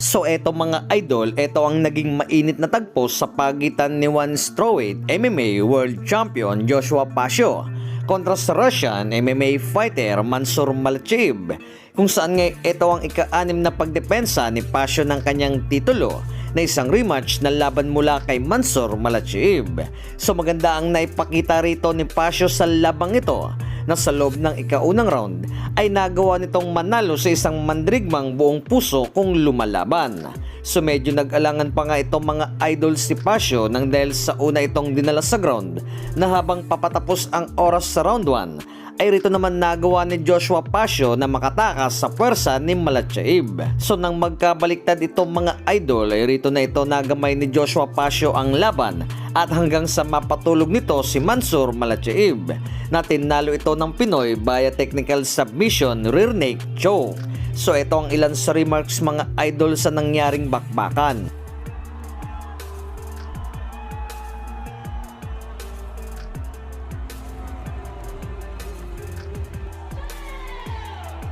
So eto mga idol, eto ang naging mainit na tagpo sa pagitan ni one strawweight MMA World Champion Joshua Pasio kontra sa Russian MMA fighter Mansur Malchev, kung saan nga ito ang ika-anim na pagdepensa ni Pasio ng kanyang titulo na isang rematch na laban mula kay Mansur Malchev. So maganda ang naipakita rito ni Pasio sa labang ito na sa loob ng ika-unang round ay nagawa nitong manalo sa isang mandirigmang buong puso kung lumalaban. So medyo nag-alangan pa nga itong mga idol si Pasio nang dahil sa una itong dinala sa ground na habang papatapos ang oras sa round 1 ay rito naman nagawa ni Joshua Pasio na makatakas sa puwersa ni Malchev. So nang magkabaliktad itong mga idol ay rito na ito nagamay ni Joshua Pasio ang laban at hanggang sa mapatulog nito si Mansur Malchev na tinalo ito ng Pinoy via technical submission rear neck choke. So ito ang ilan sa remarks mga idol sa nangyaring bakbakan.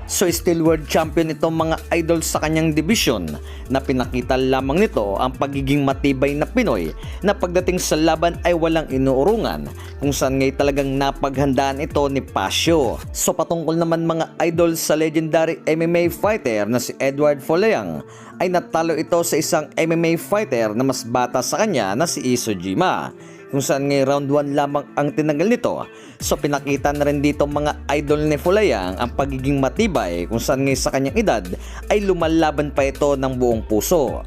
So still world champion itong mga idol sa kanyang division na pinakita lamang nito ang pagiging matibay na Pinoy na pagdating sa laban ay walang inuurungan, kung saan ngay talagang napaghandaan ito ni Pasio. So patungkol naman mga idol sa legendary MMA fighter na si Edward Folayang ay natalo ito sa isang MMA fighter na mas bata sa kanya na si Isojima, kung saan ngay round 1 lamang ang tinagal nito. So pinakita na rin dito mga idol ni Folayang ang pagiging matibay, kung saan ngay sa kanyang edad ay lumalaban pa ito ng buong puso.